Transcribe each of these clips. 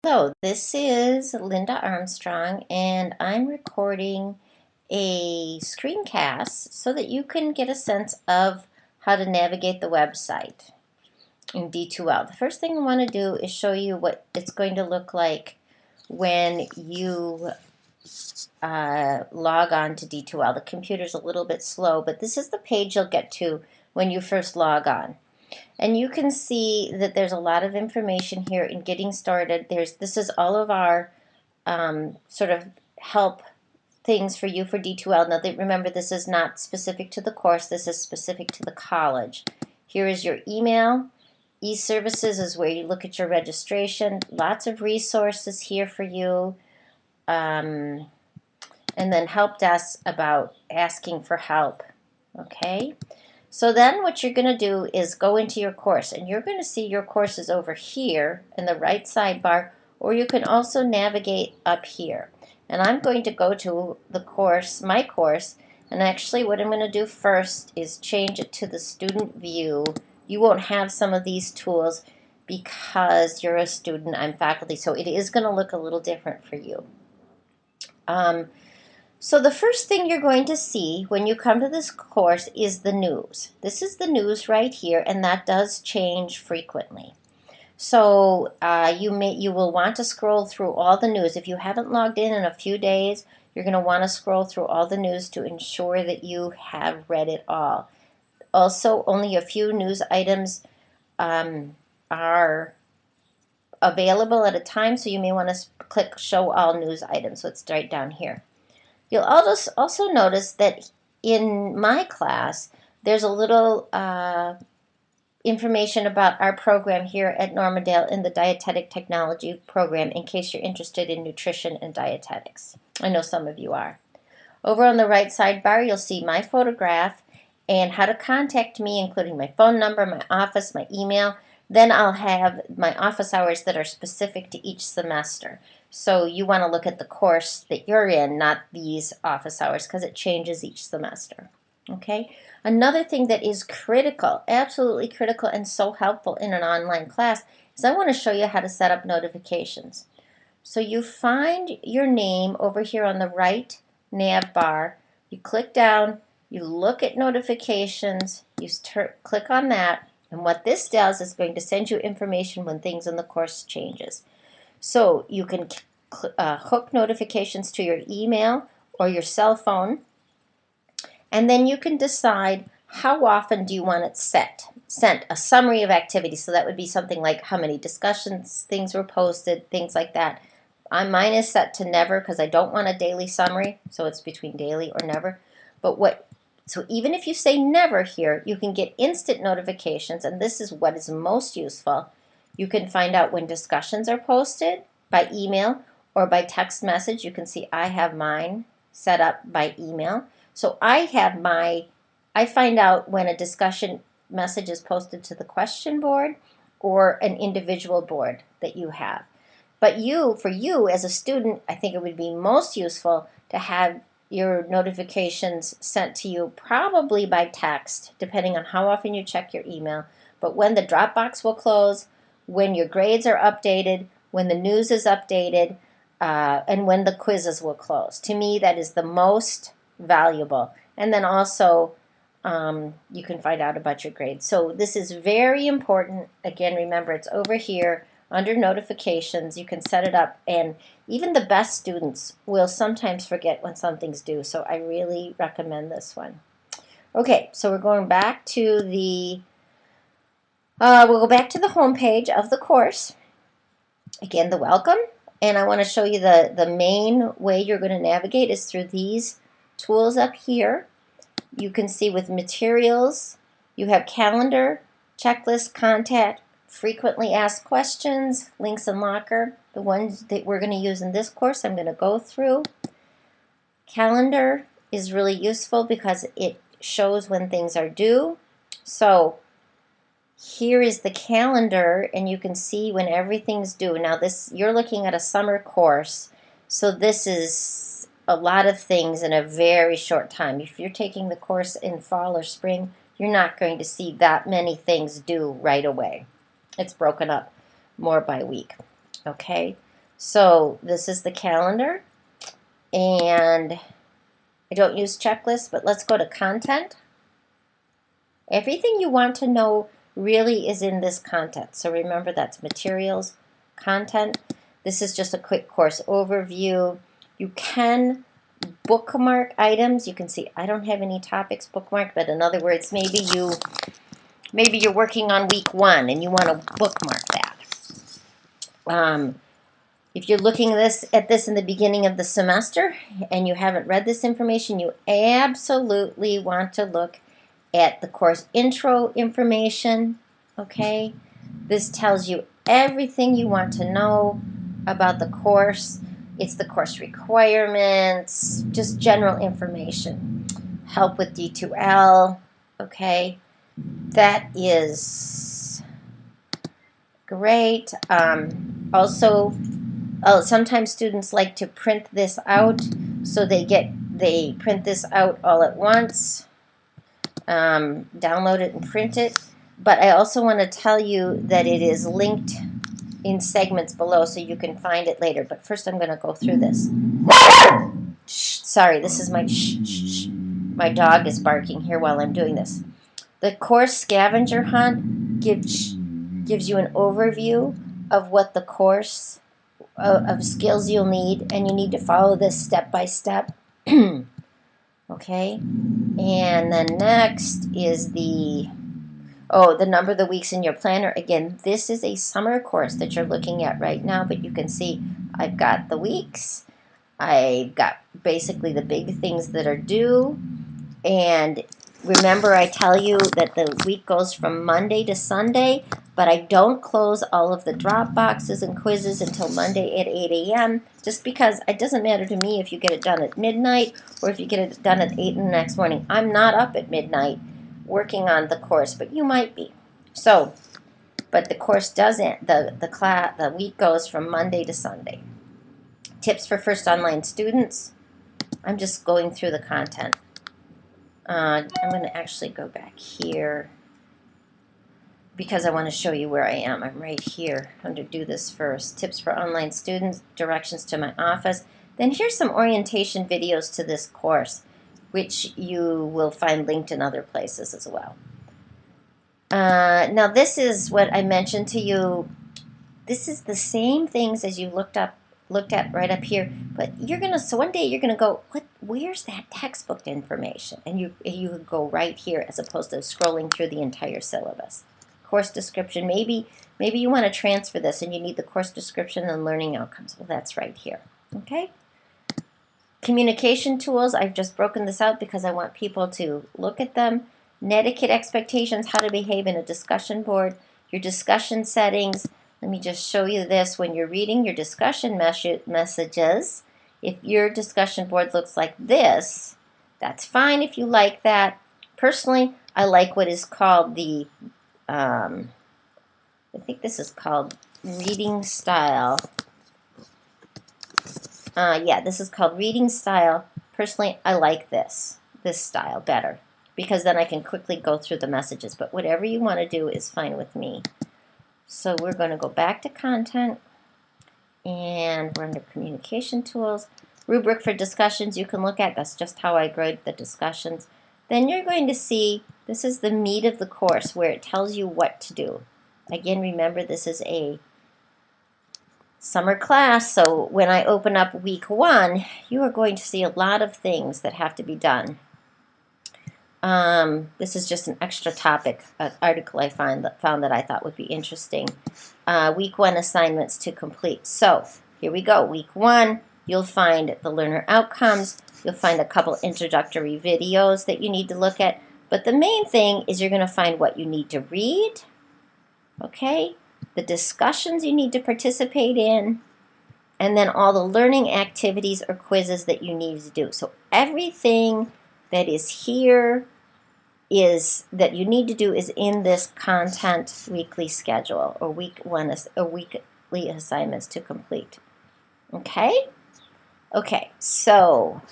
Hello, this is Linda Armstrong, and I'm recording a screencast so that you can get a sense of how to navigate the website in D2L. The first thing I want to do is show you what it's going to look like when you log on to D2L. The computer's a little bit slow, but this is the page you'll get to when you first log on. And you can see that there's a lot of information here in getting started. This is all of our sort of help things for you for D2L. Now, remember, this is not specific to the course. This is specific to the college. Here is your email. E-services is where you look at your registration. Lots of resources here for you. And then help desk about asking for help. Okay? So then what you're going to do is go into your course, and you're going to see your courses over here in the right sidebar, or you can also navigate up here. And I'm going to go to the course, my course, and actually what I'm going to do first is change it to the student view. You won't have some of these tools because you're a student, I'm faculty, so it is going to look a little different for you. So the first thing you're going to see when you come to this course is the news. This is the news right here, and that does change frequently. So you will want to scroll through all the news. If you haven't logged in a few days, you're going to want to scroll through all the news to ensure that you have read it all. Also, only a few news items are available at a time, so you may want to click Show All News Items. So it's right down here. You'll also notice that in my class, there's a little information about our program here at Normandale in the Dietetic Technology program in case you're interested in nutrition and dietetics. I know some of you are. Over on the right sidebar, you'll see my photograph and how to contact me, including my phone number, my office, my email. Then I'll have my office hours that are specific to each semester. So you want to look at the course that you're in, not these office hours, because it changes each semester. Okay? Another thing that is critical, absolutely critical and so helpful in an online class is I want to show you how to set up notifications. So you find your name over here on the right nav bar. You click down, you look at notifications, you click on that, and what this does is going to send you information when things in the course changes. So you can hook notifications to your email or your cell phone, and then you can decide how often do you want it sent a summary of activities. So that would be something like how many discussions things were posted, things like that. Mine is set to never because I don't want a daily summary, so it's between daily or never. So even if you say never here, you can get instant notifications, and this is what is most useful. You can find out when discussions are posted by email or by text message. You can see I have mine set up by email. So I find out when a discussion message is posted to the question board or an individual board that you have. But for you as a student, I think it would be most useful to have your notifications sent to you probably by text, depending on how often you check your email. But when the Dropbox will close, when your grades are updated, when the news is updated, and when the quizzes will close. To me, that is the most valuable. And then also, you can find out about your grades. So this is very important. Again, remember, it's over here under notifications. You can set it up, and even the best students will sometimes forget when something's due. So I really recommend this one. Okay, so we're going back to we'll go back to the home page of the course. Again, the welcome. And I want to show you the main way you're going to navigate is through these tools up here. You can see with materials, you have calendar, checklist, contact, frequently asked questions, links and locker. The ones that we're going to use in this course, I'm going to go through. Calendar is really useful because it shows when things are due. So here is the calendar, and you can see when everything's due. Now you're looking at a summer course, so this is a lot of things in a very short time. If you're taking the course in fall or spring, you're not going to see that many things due right away. It's broken up more by week. Okay? So this is the calendar, and I don't use checklists, but let's go to content. Everything you want to know really is in this content. So remember, that's materials, content. This is just a quick course overview. You can bookmark items. You can see I don't have any topics bookmarked, but in other words, maybe you're working on week 1 and you want to bookmark that. If you're looking at this in the beginning of the semester and you haven't read this information, you absolutely want to look at the course intro information, okay? This tells you everything you want to know about the course. It's the course requirements, just general information. Help with D2L, okay? That is great. Also, sometimes students like to print this out, so they print this out all at once, download it and print it. But I also want to tell you that it is linked in segments below, so you can find it later. But first I'm going to go through this. Sorry, this is my dog is barking here while I'm doing this. The course scavenger hunt gives you an overview of what the course of skills you'll need, and you need to follow this step by step. Okay, and then next is the number of the weeks in your planner. Again, this is a summer course that you're looking at right now, but you can see I've got the weeks. I've got basically the big things that are due. And remember, I tell you that the week goes from Monday to Sunday, but I don't close all of the drop boxes and quizzes until Monday at 8 a.m. just because it doesn't matter to me if you get it done at midnight or if you get it done at 8 in the next morning. I'm not up at midnight working on the course, but you might be. So, but the course doesn't, the week goes from Monday to Sunday. Tips for first online students. I'm just going through the content. I'm going to actually go back here because I want to show you where I am. I'm right here. I'm going to do this first. Tips for online students, directions to my office. Then here's some orientation videos to this course, which you will find linked in other places as well. Now this is what I mentioned to you. This is the same things as you looked at right up here, but so one day you're gonna go, where's that textbook information? And you would go right here as opposed to scrolling through the entire syllabus. Course description, maybe you want to transfer this and you need the course description and learning outcomes. Well, that's right here. Okay. Communication tools, I've just broken this out because I want people to look at them. Netiquette expectations, how to behave in a discussion board, your discussion settings. Let me just show you this. When you're reading your discussion messages, if your discussion board looks like this, that's fine if you like that. Personally, I like what is called the, I think this is called reading style. Yeah, this is called reading style. Personally, I like this style better because then I can quickly go through the messages. But whatever you want to do is fine with me. So we're going to go back to content, and we're under communication tools. Rubric for discussions you can look at. That's just how I grade the discussions. Then you're going to see this is the meat of the course where it tells you what to do. Again, remember this is a summer class, so when I open up week 1, you are going to see a lot of things that have to be done. This is just an extra topic, an article I found that I thought would be interesting. Week 1 assignments to complete. So here we go. Week 1, you'll find the learner outcomes. You'll find a couple introductory videos that you need to look at. But the main thing is you're going to find what you need to read, okay? The discussions you need to participate in, and then all the learning activities or quizzes that you need to do. So everything that is here that you need to do is in this content weekly schedule or week 1 or weekly assignments to complete. Okay? Okay, so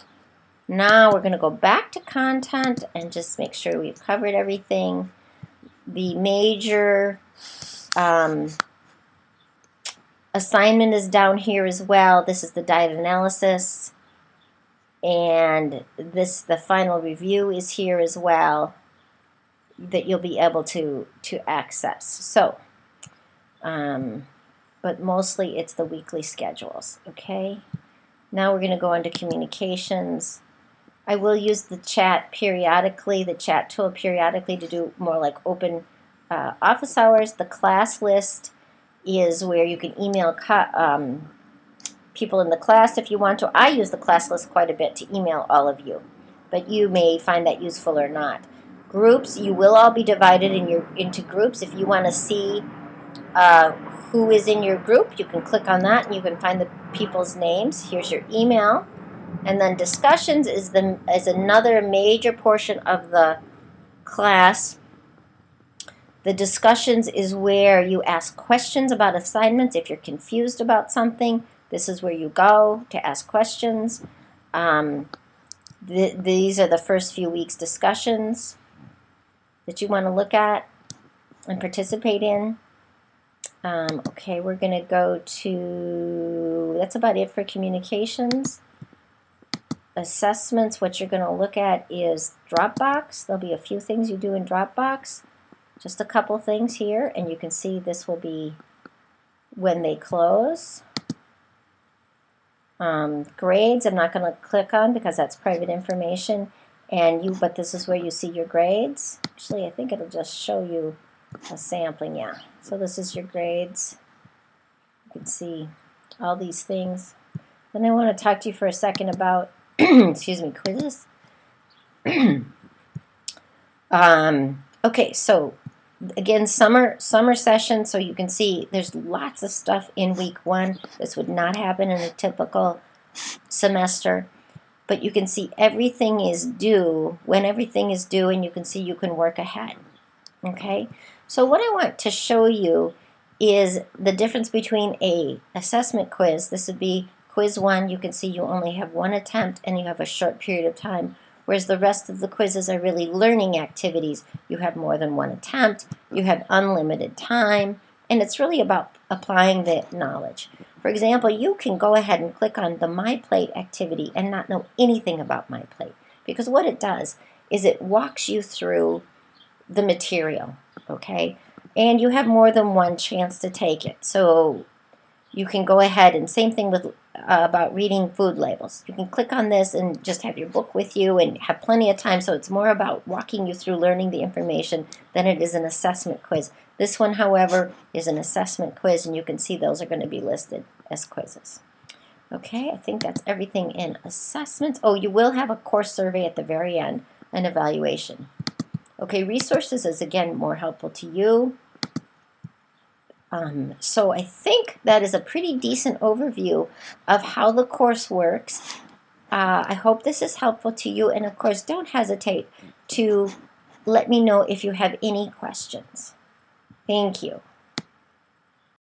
now we're going to go back to content and just make sure we've covered everything. The major Assignment is down here as well. This is the diet analysis. And the final review is here as well, that you'll be able to access. So, but mostly it's the weekly schedules, okay? Now we're going to go into communications. I will use the chat periodically, the chat tool periodically, to do more like open office hours. The class list is where you can email people in the class if you want to. I use the class list quite a bit to email all of you, but you may find that useful or not. Groups, you will all be divided into groups. If you want to see who is in your group, you can click on that and you can find the people's names. Here's your email. And then discussions is another major portion of the class. The discussions is where you ask questions about assignments. If you're confused about something, this is where you go to ask questions. These are the first few weeks' discussions that you want to look at and participate in. Okay, we're going to go to, that's about it for communications. Assessments, what you're going to look at is Dropbox. There'll be a few things you do in Dropbox. Just a couple things here, and you can see this will be when they close. Grades, I'm not going to click on because that's private information. But this is where you see your grades. Actually, I think it'll just show you a sampling, yeah. So this is your grades. You can see all these things. Then I want to talk to you for a second about, excuse me, quizzes. Okay, so again, summer session, so you can see there's lots of stuff in week 1. This would not happen in a typical semester, but you can see everything is due when everything is due, and you can see you can work ahead. Okay, so what I want to show you is the difference between a assessment quiz. This would be quiz 1. You can see you only have 1 attempt and you have a short period of time, whereas the rest of the quizzes are really learning activities. You have more than 1 attempt, you have unlimited time, and it's really about applying the knowledge. For example, you can go ahead and click on the My Plate activity and not know anything about My Plate, because what it does is it walks you through the material, okay? And you have more than 1 chance to take it. So you can go ahead, and same thing with about reading food labels. You can click on this and just have your book with you and have plenty of time. So it's more about walking you through learning the information than it is an assessment quiz. This one, however, is an assessment quiz, and you can see those are going to be listed as quizzes. Okay, I think that's everything in assessments. Oh, you will have a course survey at the very end, an evaluation. Okay, resources is again more helpful to you. So I think that is a pretty decent overview of how the course works. I hope this is helpful to you, and of course don't hesitate to let me know if you have any questions. Thank you.